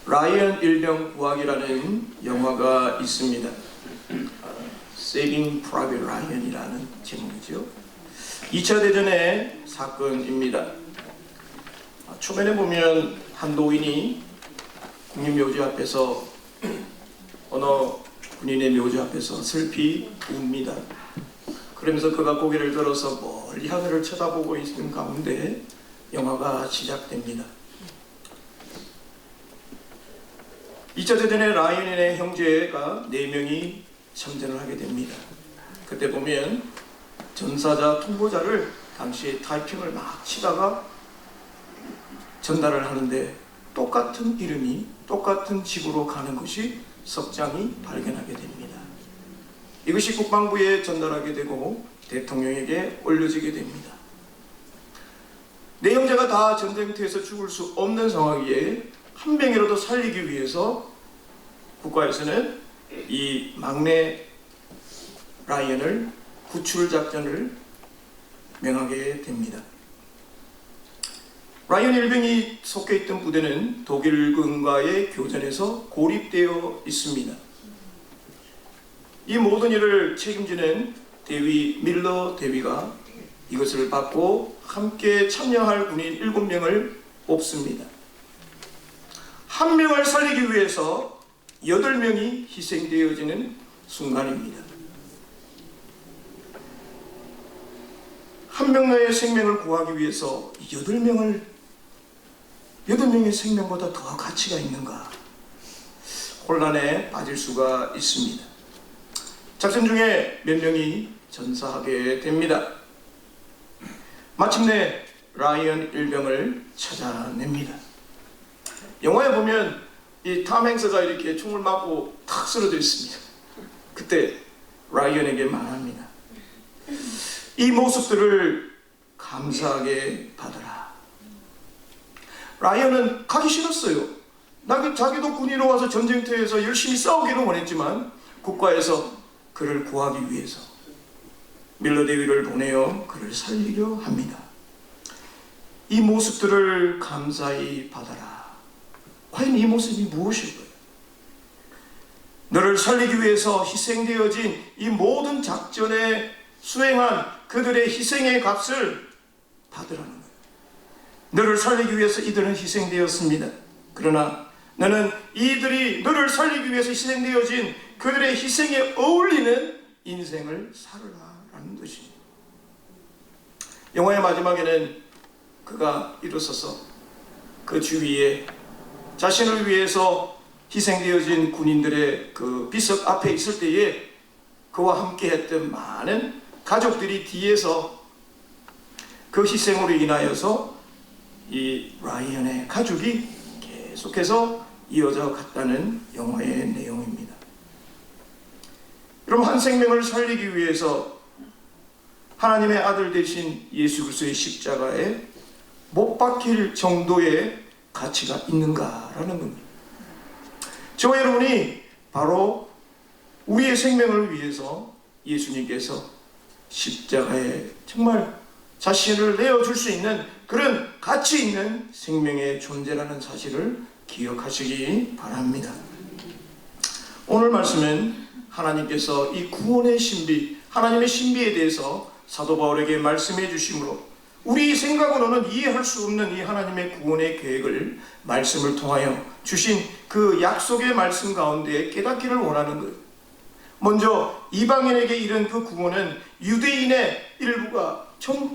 라이언 일병 구하기라는 영화가 있습니다. Saving Private Ryan이라는 제목이죠. 2차 대전의 사건입니다. 초면에 보면 한 노인이 국립묘지 앞에서 어느 군인의 묘지 앞에서 슬피 웁니다. 그러면서 그가 고개를 들어서 멀리 하늘을 쳐다보고 있는 가운데 영화가 시작됩니다. 2차 대전에 라이언의 형제가 4명이 참전을 하게 됩니다. 그때 보면 전사자 통보자를 당시에 타이핑을 막 치다가 전달을 하는데 똑같은 이름이 똑같은 집으로 가는 것이 석장이 발견하게 됩니다. 이것이 국방부에 전달하게 되고 대통령에게 올려지게 됩니다. 내 형제가 다 전쟁터에서 죽을 수 없는 상황이기에 한 명이라도 살리기 위해서 국가에서는 이 막내 라이언을 구출 작전을 명하게 됩니다. 라이언 일병이 속해 있던 부대는 독일군과의 교전에서 고립되어 있습니다. 이 모든 일을 책임지는 대위 밀러 대위가 이것을 받고 함께 참여할 군인 7명을 뽑습니다. 한 명을 살리기 위해서 8명이 희생되어지는 순간입니다. 한 명의 생명을 구하기 위해서 8명의 생명보다 더 가치가 있는가? 혼란에 빠질 수가 있습니다. 작전 중에 몇 명이 전사하게 됩니다. 마침내 라이언 일병을 찾아냅니다. 영화에 보면 이 탐 행스가 이렇게 총을 맞고 탁 쓰러져 있습니다. 그때 라이언에게 말합니다. 이 모습들을 감사하게 받아라. 라이언은 가기 싫었어요. 자기도 군인으로 와서 전쟁터에서 열심히 싸우기를 원했지만 국가에서 그를 구하기 위해서 밀러 대위를 보내어 그를 살리려 합니다. 이 모습들을 감사히 받아라. 과연 이 모습이 무엇일까요? 너를 살리기 위해서 희생되어진 이 모든 작전에 수행한 그들의 희생의 값을 받으라는 거예요. 너를 살리기 위해서 이들은 희생되었습니다. 그러나 너는 이들이 너를 살리기 위해서 희생되어진 그들의 희생에 어울리는 인생을 살아라라는 것입니다. 영화의 마지막에는 그가 일어서서 그 주위에 자신을 위해서 희생되어진 군인들의 그 비석 앞에 있을 때에 그와 함께 했던 많은 가족들이 뒤에서 그 희생으로 인하여서 이 라이언의 가족이 계속해서 이어져 갔다는 영화의 내용입니다. 여러분, 한 생명을 살리기 위해서 하나님의 아들 되신 예수 그리스도의 십자가에 못 박힐 정도의 가치가 있는가라는 겁니다. 저와 여러분이 바로 우리의 생명을 위해서 예수님께서 십자가에 정말 자신을 내어줄 수 있는 그런 가치 있는 생명의 존재라는 사실을 기억하시기 바랍니다. 오늘 말씀은 하나님께서 이 구원의 신비, 하나님의 신비에 대해서 사도 바울에게 말씀해 주심으로 우리 생각으로는 이해할 수 없는 이 하나님의 구원의 계획을 말씀을 통하여 주신 그 약속의 말씀 가운데 깨닫기를 원하는 거예요. 먼저 이방인에게 이른 그 구원은 유대인의 일부가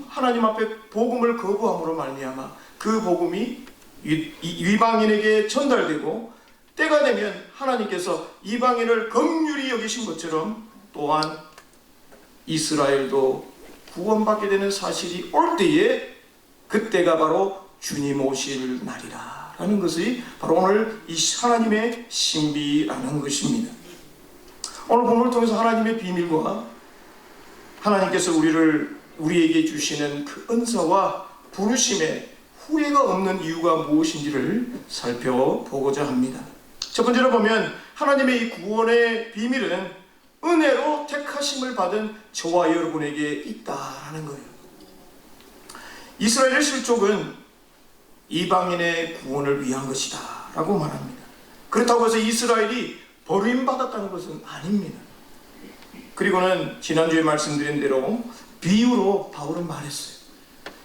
하나님 앞에 복음을 거부함으로 말미암아 그 복음이 이방인에게 전달되고 때가 되면 하나님께서 이방인을 긍휼히 여기신 것처럼 또한 이스라엘도 구원받게 되는 사실이 올 때에 그때가 바로 주님 오실 날이라 라는 것이 바로 오늘 이 하나님의 신비라는 것입니다. 오늘 본문을 통해서 하나님의 비밀과 하나님께서 우리에게 주시는 그 은사와 부르심에 후회가 없는 이유가 무엇인지를 살펴보고자 합니다. 첫 번째로 보면 하나님의 이 구원의 비밀은 은혜로 택하심을 받은 저와 여러분에게 있다라는 거예요. 이스라엘의 실족은 이방인의 구원을 위한 것이다 라고 말합니다. 그렇다고 해서 이스라엘이 버림받았다는 것은 아닙니다. 그리고는 지난주에 말씀드린 대로 비유로 바울은 말했어요.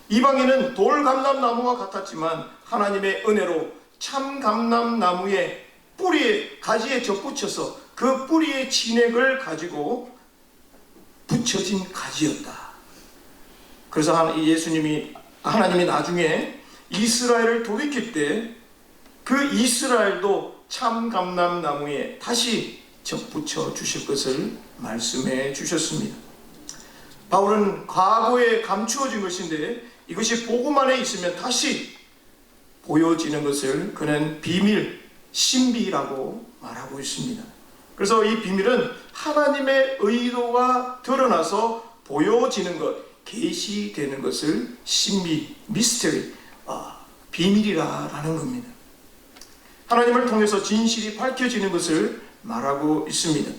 이방인은 돌감람나무와 같았지만 하나님의 은혜로 참 감람나무의 뿌리에, 가지에 접붙여서 그 뿌리의 진액을 가지고 붙여진 가지였다. 그래서 하나님이 나중에 이스라엘을 돌이킬 때 그 이스라엘도 참 감람나무에 다시 접붙여 주실 것을 말씀해 주셨습니다. 바울은 과거에 감추어진 것인데 이것이 복음 안에 있으면 다시 보여지는 것을 그는 비밀, 신비라고 말하고 있습니다. 그래서 이 비밀은 하나님의 의도가 드러나서 보여지는 것, 계시되는 것을 신비, 미스터리, 비밀이라는 겁니다. 하나님을 통해서 진실이 밝혀지는 것을 말하고 있습니다.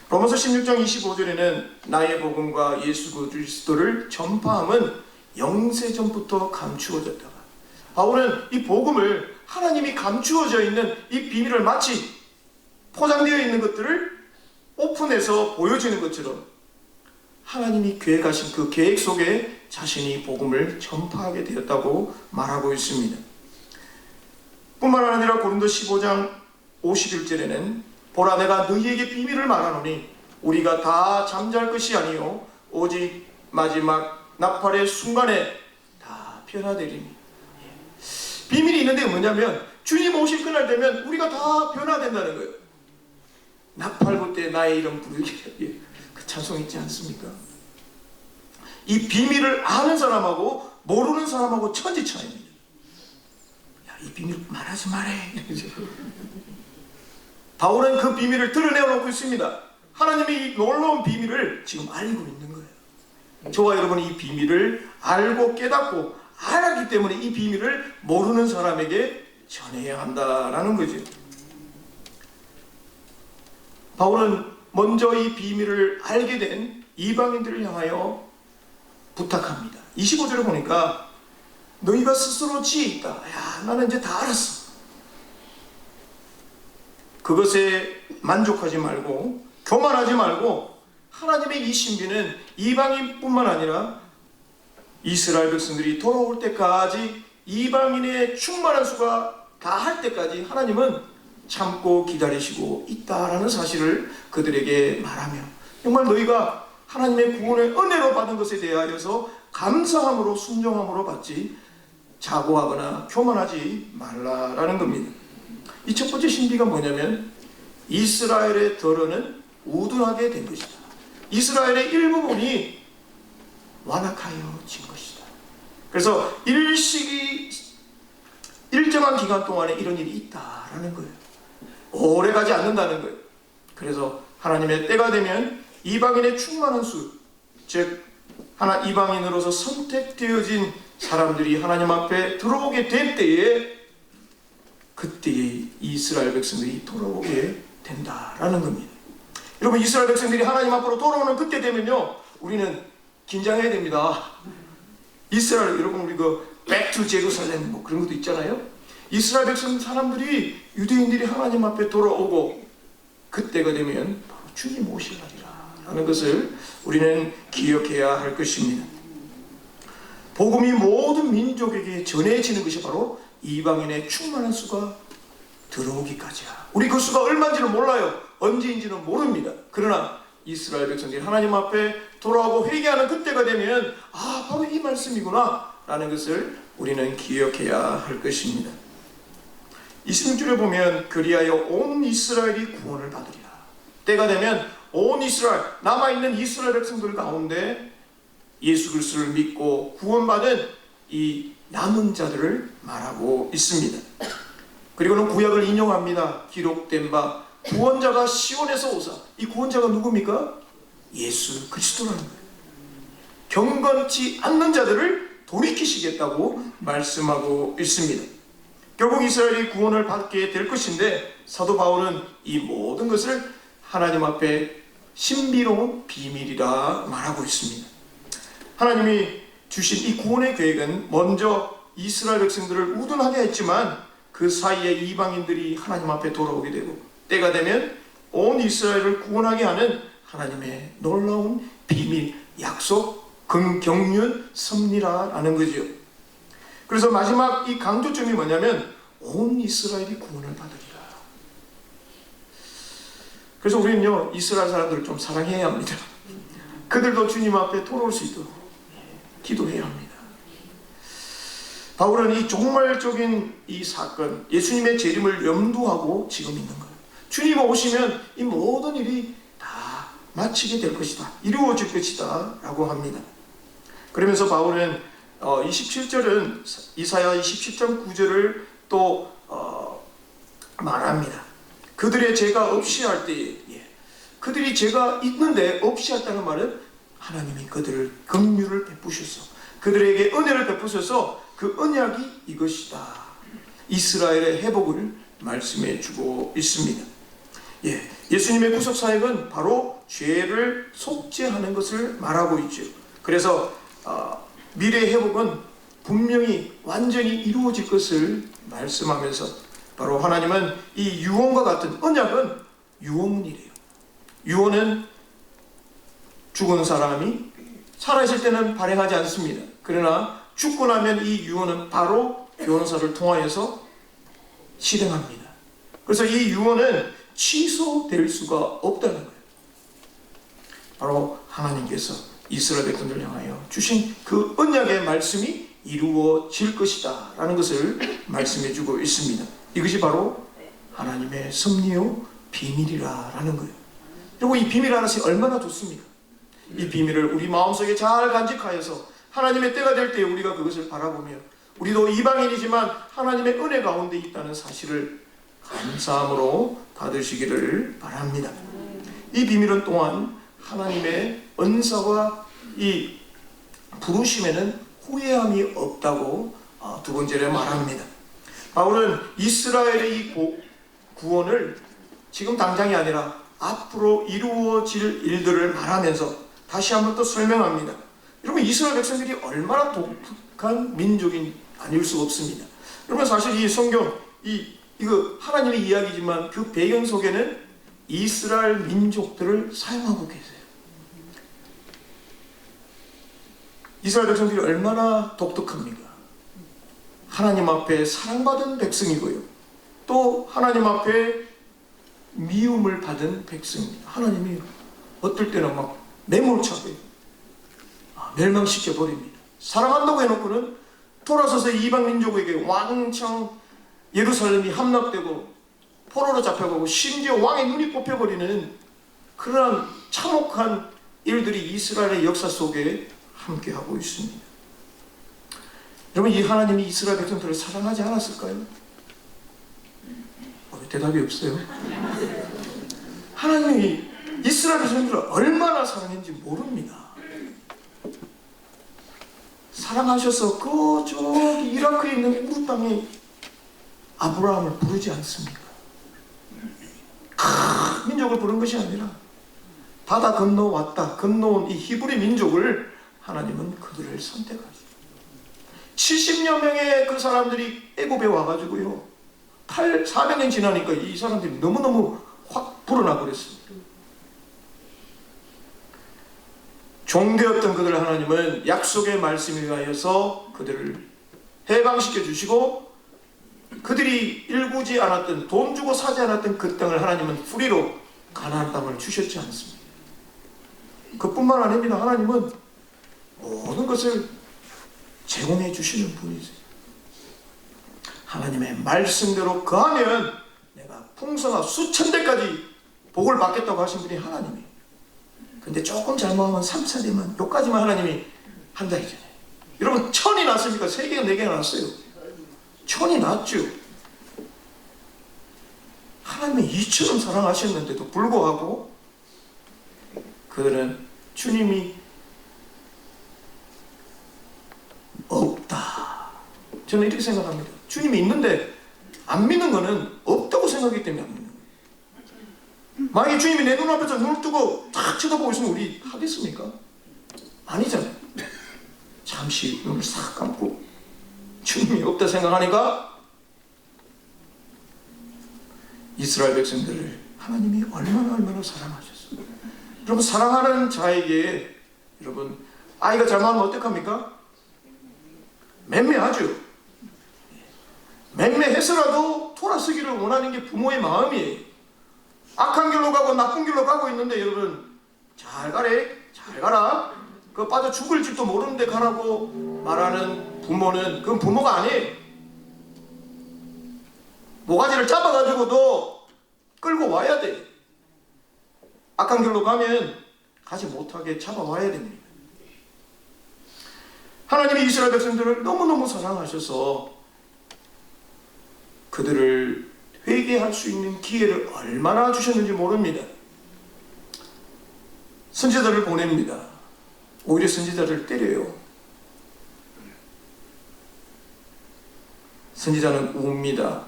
로마서 16장 25절에는 나의 복음과 예수 그리스도를 전파함은 영세전부터 감추어졌다가, 바울은 이 복음을 하나님이 감추어져 있는 이 비밀을 마치 포장되어 있는 것들을 오픈해서 보여지는 것처럼 하나님이 계획하신 그 계획 속에 자신이 복음을 전파하게 되었다고 말하고 있습니다. 뿐만 아니라 고린도 15장 51절에는 보라 내가 너희에게 비밀을 말하노니 우리가 다 잠잘 것이 아니요 오직 마지막 나팔의 순간에 다 변화되리니. 비밀이 있는데 뭐냐면 주님 오실 그날 되면 우리가 다 변화된다는 거예요. 나팔 때 나의 이름 부르기, 그 찬송 있지 않습니까? 이 비밀을 아는 사람하고 모르는 사람하고 천지 차이입니다. 야, 이 비밀 말하지 말해. 바울은 그 비밀을 드러내놓고 있습니다. 하나님이 이 놀라운 비밀을 지금 알고 있는 거예요. 저와 여러분이 이 비밀을 알고 깨닫고 알았기 때문에 이 비밀을 모르는 사람에게 전해야 한다라는 거죠. 바울은 먼저 이 비밀을 알게 된 이방인들을 향하여 부탁합니다. 25절을 보니까 너희가 스스로 지혜 있다. 야, 나는 이제 다 알았어. 그것에 만족하지 말고 교만하지 말고 하나님의 이 신비는 이방인뿐만 아니라 이스라엘 백성들이 돌아올 때까지 이방인의 충만한 수가 다 할 때까지 하나님은 참고 기다리시고 있다라는 사실을 그들에게 말하며 정말 너희가 하나님의 구원의 은혜로 받은 것에 대하여서 감사함으로 순종함으로 받지 자고하거나 교만하지 말라라는 겁니다. 이 첫 번째 신비가 뭐냐면 이스라엘의 덜어는 우둔하게 된 것이다. 이스라엘의 일부분이 완악하여진 것이다. 그래서 일정한 기간 동안에 이런 일이 있다라는 거예요. 오래 가지 않는다는 거예요. 그래서 하나님의 때가 되면 이방인의 충만한 수, 즉 이방인으로서 선택되어진 사람들이 하나님 앞에 들어오게 될 때에 그때에 이스라엘 백성들이 돌아오게 된다라는 겁니다. 여러분, 이스라엘 백성들이 하나님 앞으로 돌아오는 그때 되면요, 우리는 긴장해야 됩니다. 이스라엘, 여러분, 우리 Back to Jerusalem 뭐 그런 것도 있잖아요. 이스라엘 백성 사람들이, 유대인들이 하나님 앞에 돌아오고 그때가 되면 바로 주님 오실 날이라 하는 것을 우리는 기억해야 할 것입니다. 복음이 모든 민족에게 전해지는 것이 바로 이방인의 충만한 수가 들어오기까지야. 우리 그 수가 얼마인지는 몰라요. 언제인지는 모릅니다. 그러나 이스라엘 백성들이 하나님 앞에 돌아오고 회개하는 그때가 되면 바로 이 말씀이구나 라는 것을 우리는 기억해야 할 것입니다. 26절에 보면 그리하여 온 이스라엘이 구원을 받으리라. 때가 되면 온 이스라엘, 남아있는 이스라엘 백성들 가운데 예수 그리스도를 믿고 구원받은 이 남은 자들을 말하고 있습니다. 그리고는 구약을 인용합니다. 기록된 바 구원자가 시온에서 오사. 이 구원자가 누굽니까? 예수 그리스도라는 거예요. 경건치 않는 자들을 돌이키시겠다고 말씀하고 있습니다. 결국 이스라엘이 구원을 받게 될 것인데 사도 바울은 이 모든 것을 하나님 앞에 신비로운 비밀이라 말하고 있습니다. 하나님이 주신 이 구원의 계획은 먼저 이스라엘 백성들을 우둔하게 했지만 그 사이에 이방인들이 하나님 앞에 돌아오게 되고 때가 되면 온 이스라엘을 구원하게 하는 하나님의 놀라운 비밀, 약속, 경륜, 섭리라는 거죠. 그래서 마지막 이 강조점이 뭐냐면 온 이스라엘이 구원을 받으리라. 그래서 우리는요 이스라엘 사람들을 좀 사랑해야 합니다. 그들도 주님 앞에 돌아올 수 있도록 기도해야 합니다. 바울은 이 종말적인 이 사건, 예수님의 재림을 염두하고 지금 있는 거예요. 주님 오시면 이 모든 일이 다 마치게 될 것이다, 이루어질 것이다 라고 합니다. 그러면서 바울은 27절은 이사야 27장 9절을 또 말합니다. 그들의 죄가 없이 할 때에, 그들이 죄가 있는데 없이 했다는 말은 하나님이 그들을 긍휼을 베푸셔서 그들에게 은혜를 베푸셔서 그 언약이 이것이다, 이스라엘의 회복을 말씀해 주고 있습니다. 예수님의 구속 사역은 바로 죄를 속죄하는 것을 말하고 있죠. 그래서 미래의 회복은 분명히 완전히 이루어질 것을 말씀하면서 바로 하나님은 이 유언과 같은 언약은 유언이래요. 유언은 죽은 사람이 살아있을 때는 발행하지 않습니다. 그러나 죽고 나면 이 유언은 바로 변호사를 통하여서 실행합니다. 그래서 이 유언은 취소될 수가 없다는 거예요. 바로 하나님께서 이스라엘 백성들을 향하여 주신 그 언약의 말씀이 이루어질 것이다 라는 것을 말씀해 주고 있습니다. 이것이 바로 하나님의 섭리요 비밀이라 라는 거예요. 그리고 이 비밀 하나씩 얼마나 좋습니까? 이 비밀을 우리 마음속에 잘 간직하여서 하나님의 때가 될 때 우리가 그것을 바라보며 우리도 이방인이지만 하나님의 은혜 가운데 있다는 사실을 감사함으로 받으시기를 바랍니다. 이 비밀은 또한 하나님의 은사와 이 부르심에는 후회함이 없다고 두 번째로 말합니다. 바울은 이스라엘의 이 구원을 지금 당장이 아니라 앞으로 이루어질 일들을 말하면서 다시 한번 또 설명합니다. 여러분, 이스라엘 백성들이 얼마나 독특한 민족이 아닐 수 없습니다. 여러분, 사실 이 성경 이거 하나님의 이야기지만 그 배경 속에는 이스라엘 민족들을 사용하고 계세요. 이스라엘 백성들이 얼마나 독특합니까? 하나님 앞에 사랑받은 백성이고요, 또 하나님 앞에 미움을 받은 백성입니다. 하나님이 어떨 때는 막 매몰차게 멸망시켜 버립니다. 사랑한다고 해놓고는 돌아서서 이방 민족에게 왕창 예루살렘이 함락되고 포로로 잡혀가고 심지어 왕의 눈이 뽑혀버리는 그러한 참혹한 일들이 이스라엘의 역사 속에 함께하고 있습니다. 여러분, 이 하나님이 이스라엘 백성들을 사랑하지 않았을까요? 대답이 없어요. 하나님이 이스라엘 백성들을 얼마나 사랑했는지 모릅니다. 사랑하셔서 저기 이라크에 있는 우르 땅에 아브라함을 부르지 않습니까? 큰 민족을 부른 것이 아니라 바다 건너온 이 히브리 민족을 하나님은 그들을 선택하죠. 70여 명의 그 사람들이 애굽에 와가지고요, 400년 지나니까 이 사람들이 너무너무 확 불어나 버렸습니다. 종되었던 그들을 하나님은 약속의 말씀에 의하여서 그들을 해방시켜 주시고, 그들이 일구지 않았던, 돈 주고 사지 않았던 그 땅을 하나님은 뿌리로 가나안 땅을 주셨지 않습니까? 그뿐만 아닙니다. 하나님은 모든 것을 제공해 주시는 분이세요. 하나님의 말씀대로 거하면 내가 풍성한 수천 대까지 복을 받겠다고 하신 분이 하나님이에요. 근데 조금 잘못하면 3차례만, 요까지만 하나님이 한다 했잖아요. 여러분, 1000이 났습니까? 3개가 4개가 났어요. 1000이 났죠. 하나님이 이처럼 사랑하셨는데도 불구하고 그들은 주님이 없다, 저는 이렇게 생각합니다. 주님이 있는데 안 믿는 거는 없다고 생각하기 때문에 안 믿는 거예요. 만약에 주님이 내 눈앞에서 눈을 뜨고 탁 쳐다보고 있으면 우리 하겠습니까? 아니잖아요. 잠시 눈을 싹 감고 주님이 없다 생각하니까 이스라엘 백성들을 하나님이 얼마나 사랑하셨어요. 여러분, 사랑하는 자에게 여러분 아이가 잘못하면 어떡합니까? 맹매하죠. 맹매해서라도 돌아서기를 원하는 게 부모의 마음이에요. 악한 길로 가고 나쁜 길로 가고 있는데 여러분 잘 가래, 잘 가라, 그 빠져 죽을 줄도 모르는데 가라고 말하는 부모는 그건 부모가 아니에요. 모가지를 잡아가지고도 끌고 와야 돼. 악한 길로 가면 가지 못하게 잡아와야 됩니다. 하나님이 이스라엘 백성들을 너무너무 사랑하셔서 그들을 회개할 수 있는 기회를 얼마나 주셨는지 모릅니다. 선지자들을 보냅니다. 오히려 선지자들을 때려요. 선지자는 웁니다.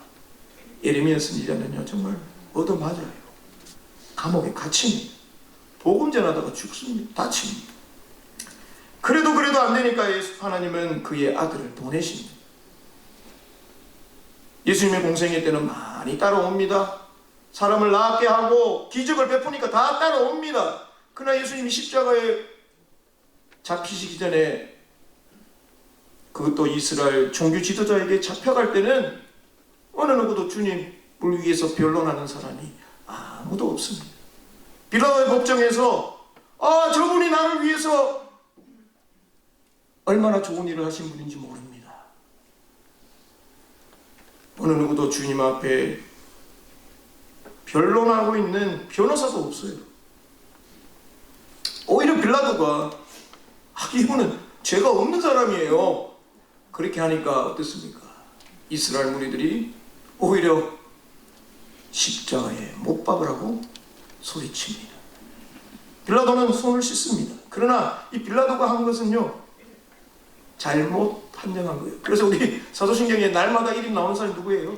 예레미야 선지자는요 정말 얻어맞아요. 감옥에 갇힙니다. 복음 전하다가 죽습니다. 다칩니다. 그래도 안 되니까 하나님은 그의 아들을 보내십니다. 예수님의 공생애 때는 많이 따라옵니다. 사람을 낫게 하고 기적을 베푸니까 다 따라옵니다. 그러나 예수님이 십자가에 잡히시기 전에, 그것도 이스라엘 종교 지도자에게 잡혀갈 때는 어느 누구도 주님을 위해서 변론하는 사람이 아무도 없습니다. 빌라도의 법정에서 저분이 나를 위해서 얼마나 좋은 일을 하신 분인지 모릅니다. 어느 누구도 주님 앞에 변론하고 있는 변호사도 없어요. 오히려 빌라도가 이분은 죄가 없는 사람이에요, 그렇게 하니까 어떻습니까? 이스라엘 무리들이 오히려 십자가에 못 박으라고 소리칩니다. 빌라도는 손을 씻습니다. 그러나 이 빌라도가 한 것은요 잘못 판정한 거예요. 그래서 우리 사도신경에 날마다 이름 나오는 사람이 누구예요?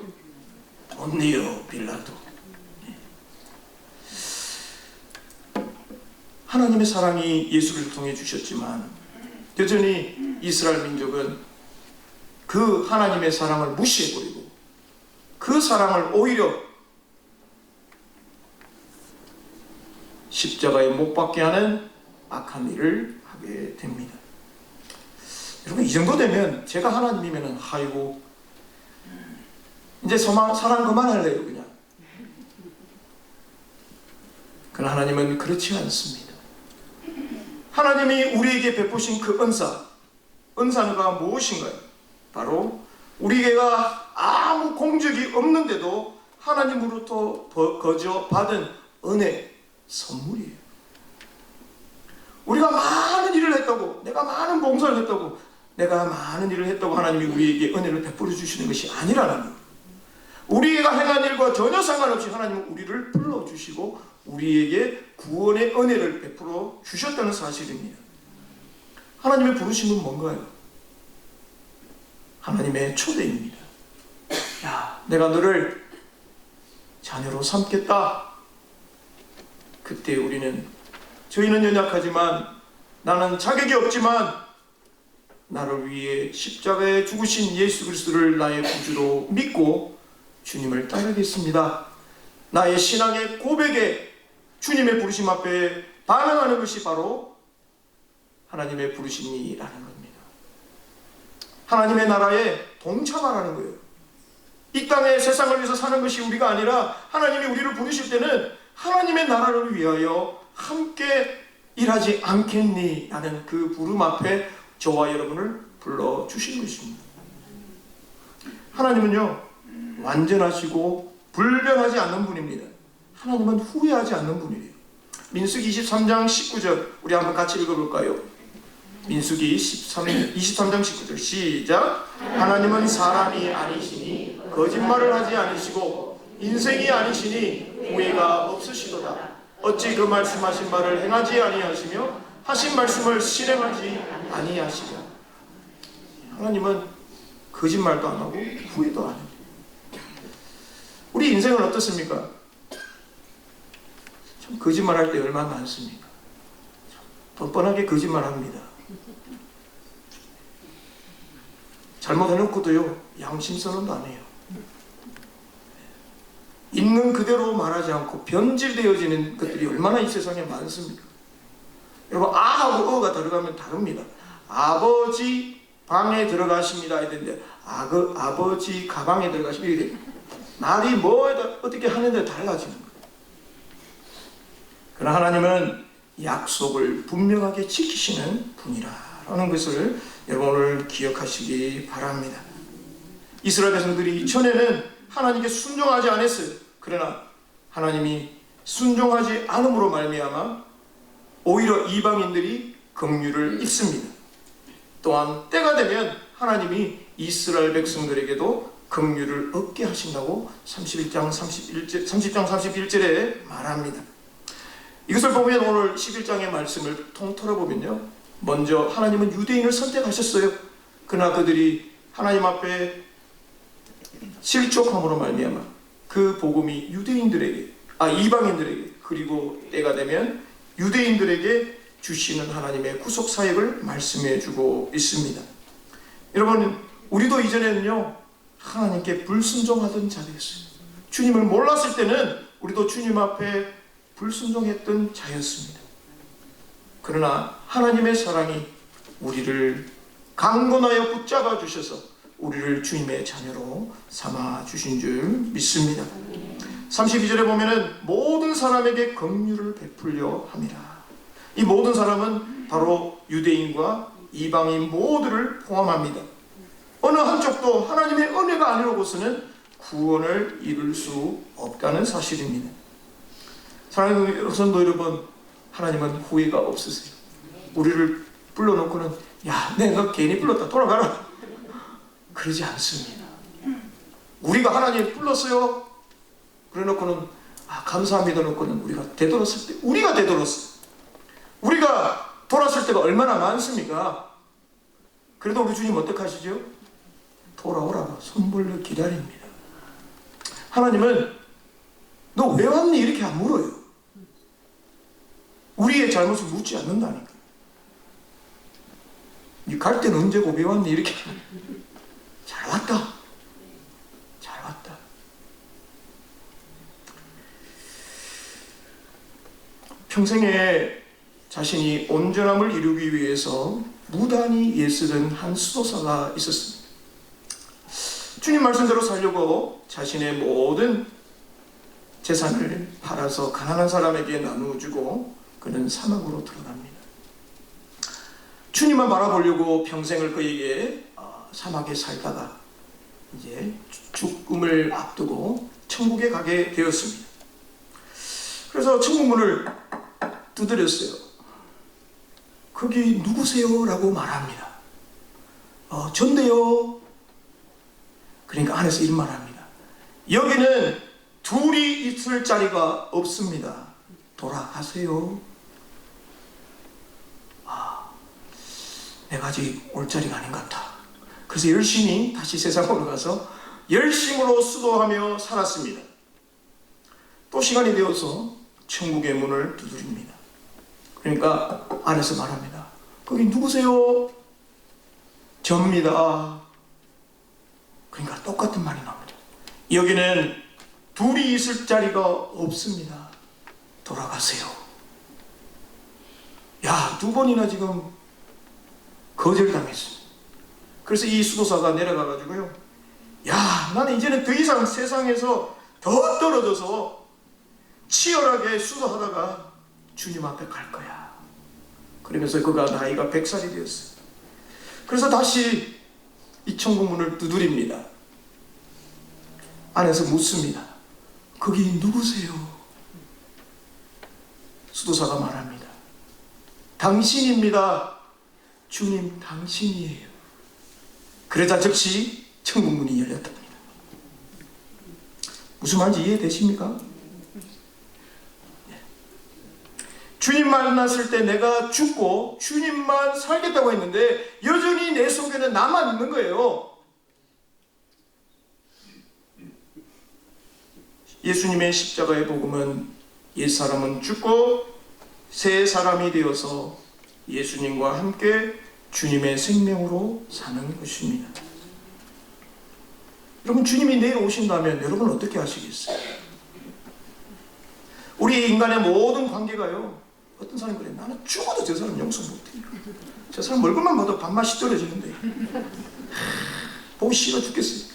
본디오 빌라도. 하나님의 사랑이 예수를 통해 주셨지만 여전히 이스라엘 민족은 그 하나님의 사랑을 무시해버리고 그 사랑을 오히려 십자가에 못 박게 하는 악한 일을 하게 됩니다. 여러분, 이 정도 되면 제가 하나님이면 아이고 이제 사랑 그만할래요 그냥. 그러나 하나님은 그렇지 않습니다. 하나님이 우리에게 베푸신 그 은사가 무엇인가요? 바로 우리가 아무 공적이 없는데도 하나님으로부터 거저 받은 은혜, 선물이에요. 우리가 많은 일을 했다고, 내가 많은 봉사를 했다고, 내가 많은 일을 했다고 하나님이 우리에게 은혜를 베풀어 주시는 것이 아니라는 거예요. 우리가 행한 일과 전혀 상관없이 하나님은 우리를 불러주시고 우리에게 구원의 은혜를 베풀어 주셨다는 사실입니다. 하나님의 부르심은 뭔가요? 하나님의 초대입니다. 야, 내가 너를 자녀로 삼겠다. 그때 저희는 연약하지만, 나는 자격이 없지만 나를 위해 십자가에 죽으신 예수 그리스도를 나의 구주로 믿고 주님을 따르겠습니다. 나의 신앙의 고백에 주님의 부르심 앞에 반응하는 것이 바로 하나님의 부르심이라는 겁니다. 하나님의 나라에 동참하라는 거예요. 이 땅에 세상을 위해서 사는 것이 우리가 아니라 하나님이 우리를 부르실 때는 하나님의 나라를 위하여 함께 일하지 않겠니? 라는 그 부름 앞에 저와 여러분을 불러주신 것입니다. 하나님은요 완전하시고 불변하지 않는 분입니다. 하나님은 후회하지 않는 분이에요. 민수기 23장 19절 우리 한번 같이 읽어볼까요? 민수기 23장 19절 시작. 하나님은 사람이 아니시니 거짓말을 하지 않으시고 인생이 아니시니 후회가 없으시도다. 어찌 그 말씀하신 말을 행하지 아니하시며 하신 말씀을 실행하지 아니하시랴. 하나님은 거짓말도 안 하고 후회도 안 해요. 우리 인생은 어떻습니까? 참 거짓말할 때 얼마나 많습니까? 뻔뻔하게 거짓말합니다. 잘못해놓고도요 양심선언도 안 해요. 있는 있는 그대로 말하지 않고 변질되어지는 것들이 얼마나 이 세상에 많습니까? 여러분, 아하고 어가 들어가면 다릅니다. 아버지 방에 들어가십니다 이랬는데 아버지 가방에 들어가십니다 이래. 말이 뭐에다 어떻게 하는데 달라지는 거예요. 그러나 하나님은 약속을 분명하게 지키시는 분이라는 것을 여러분 오늘 기억하시기 바랍니다. 이스라엘 백성들이 전에는 하나님께 순종하지 않았어요. 그러나 하나님이 순종하지 않음으로 말미암아 오히려 이방인들이 긍휼을 입습니다. 또한 때가 되면 하나님이 이스라엘 백성들에게도 긍휼을 얻게 하신다고 30장 31절에 말합니다. 이것을 보면 오늘 11장의 말씀을 통틀어 보면요, 먼저 하나님은 유대인을 선택하셨어요. 그러나 그들이 하나님 앞에 실족함으로 말미암아 그 복음이 이방인들에게 그리고 때가 되면 유대인들에게 주시는 하나님의 구속 사역을 말씀해 주고 있습니다. 여러분, 우리도 이전에는요 하나님께 불순종하던 자였어요. 주님을 몰랐을 때는 우리도 주님 앞에 불순종했던 자였습니다. 그러나 하나님의 사랑이 우리를 강건하여 붙잡아 주셔서 우리를 주님의 자녀로 삼아 주신 줄 믿습니다. 32절에 보면은 모든 사람에게 긍휼을 베풀려 함이라. 이 모든 사람은 바로 유대인과 이방인 모두를 포함합니다. 어느 한쪽도 하나님의 은혜가 아니로고서는 구원을 이룰 수 없다는 사실입니다. 사랑하는 성도 여러분, 하나님은 후회가 없으세요. 우리를 불러놓고는 야, 내가 괜히 불렀다 돌아가라 그러지 않습니다. 우리가 하나님 불렀어요 그래놓고는 감사합니다 놓고는 우리가 되돌았을 때 우리가 돌았을 때가 얼마나 많습니까? 그래도 우리 주님 어떻게 하시죠? 돌아오라고 손벌려 기다립니다. 하나님은 너 왜 왔니? 이렇게 안 물어요. 우리의 잘못을 묻지 않는다니까. 니 갈 때는 언제고 왜 왔니? 이렇게. 잘 왔다. 잘 왔다. 평생에 자신이 온전함을 이루기 위해서 무단히 애쓰던 한 수도사가 있었습니다. 주님 말씀대로 살려고 자신의 모든 재산을 팔아서 가난한 사람에게 나누어주고 그는 사막으로 들어갑니다. 주님만 바라보려고 평생을 그에게 사막에 살다가 이제 죽음을 앞두고 천국에 가게 되었습니다. 그래서 천국문을 두드렸어요. 거기 누구세요? 라고 말합니다. 전데요. 그러니까 안에서 이런 말합니다. 여기는 둘이 있을 자리가 없습니다. 돌아가세요. 내가 아직 올 자리가 아닌 것 같아. 그래서 열심히 다시 세상으로 가서 열심으로 수도하며 살았습니다. 또 시간이 되어서 천국의 문을 두드립니다. 그러니까 안에서 말합니다. 거기 누구세요? 접니다. 그러니까 똑같은 말이 나옵니다. 여기는 둘이 있을 자리가 없습니다. 돌아가세요. 야, 2번이나 지금 거절당했습니다. 그래서 이 수도사가 내려가가지고요, 야, 나는 이제는 더 이상 세상에서 더 떨어져서 치열하게 수도하다가 주님 앞에 갈 거야. 그러면서 그가 나이가 100살이 되었어요. 그래서 다시 이 천국 문을 두드립니다. 안에서 묻습니다. 거기 누구세요? 수도사가 말합니다. 당신입니다. 주님, 당신이에요. 그러자 즉시 천국 문이 열렸답니다. 무슨 말인지 이해되십니까? 주님 만났을 때 내가 죽고 주님만 살겠다고 했는데 여전히 내 속에는 나만 있는 거예요. 예수님의 십자가의 복음은 옛사람은 죽고 새 사람이 되어서 예수님과 함께 주님의 생명으로 사는 것입니다. 여러분, 주님이 내일 오신다면 여러분 어떻게 하시겠어요? 우리 인간의 모든 관계가요, 어떤 사람이 그래, 나는 죽어도 저 사람 용서 못해요. 저 사람 얼굴만 봐도 밥맛이 떨어지는데 보기 싫어 죽겠어요.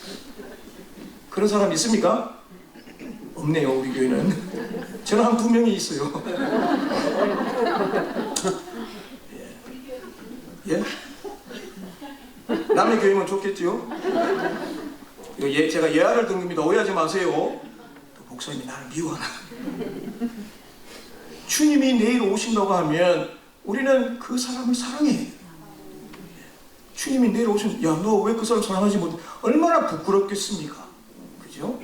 그런 사람 있습니까? 없네요. 우리 교회는. 저는 한 2명이 있어요. 예? 남의 교회면 좋겠죠? 이거 제가 예화를 든 겁니다. 오해하지 마세요. 또 목사님이 나를 미워하나. 주님이 내일 오신다고 하면 우리는 그 사람을 사랑해. 주님이 내일 오시면, 야, 너 왜 그 사람 사랑하지 못해? 얼마나 부끄럽겠습니까? 그죠?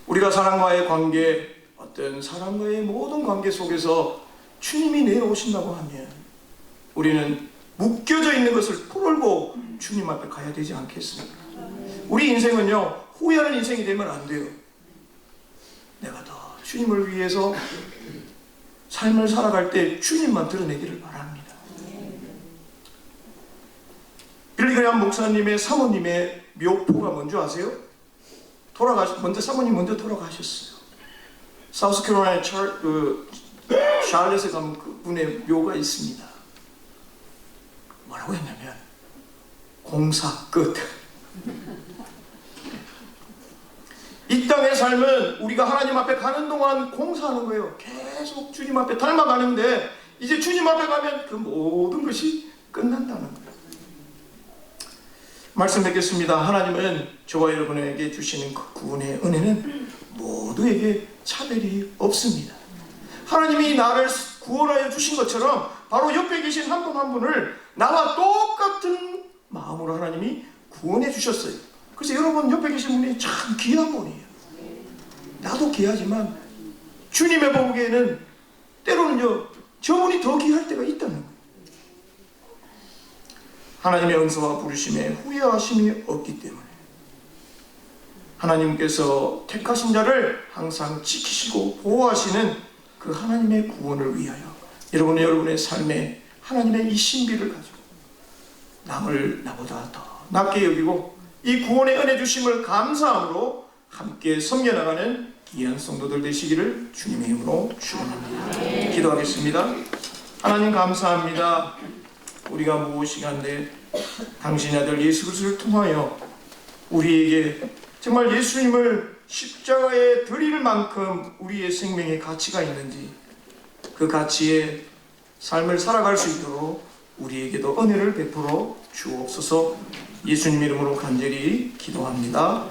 우리가 사람과의 관계, 어떤 사람과의 모든 관계 속에서 주님이 내일 오신다고 하면 우리는 묶여져 있는 것을 풀고 주님 앞에 가야 되지 않겠습니까? 우리 인생은요, 후회하는 인생이 되면 안 돼요. 내가 더 주님을 위해서 삶을 살아갈 때 주님만 드러내기를 바랍니다. 빌리그레암 목사님의 사모님의 묘포가 뭔지 아세요? 사모님 먼저 돌아가셨어요. 사우스캐롤라이나 샬렛에 가면 그분의 묘가 있습니다. 뭐라고 했냐면, 공사 끝. 이 땅의 삶은 우리가 하나님 앞에 가는 동안 공사하는 거예요. 계속 주님 앞에 닮아가는데, 이제 주님 앞에 가면 그 모든 것이 끝난다는 거예요. 말씀 뵙겠습니다. 하나님은 저와 여러분에게 주시는 그 구원의 은혜는 모두에게 차별이 없습니다. 하나님이 나를 구원하여 주신 것처럼 바로 옆에 계신 한 분 한 분을 나와 똑같은 마음으로 하나님이 구원해 주셨어요. 그래서 여러분 옆에 계신 분이 참 귀한 분이에요. 나도 귀하지만 주님의 보기에는 때로는요, 저분이 더 귀할 때가 있다는 거예요. 하나님의 은사와 부르심에 후회하심이 없기 때문에 하나님께서 택하신 자를 항상 지키시고 보호하시는 그 하나님의 구원을 위하여 여러분의 삶에 하나님의 이 신비를 가지고 남을 나보다 더 낮게 여기고 이 구원의 은혜 주심을 감사함으로 함께 섬겨나가는 귀한 성도들 되시기를 주님의 이름으로 축원합니다. 기도하겠습니다. 하나님 감사합니다. 우리가 무엇이간데 당신의 아들 예수 그리스도를 통하여 우리에게 정말 예수님을 십자가에 드릴 만큼 우리의 생명에 가치가 있는지 그 가치에 삶을 살아갈 수 있도록 우리에게도 은혜를 베풀어 주옵소서. 예수님 이름으로 간절히 기도합니다.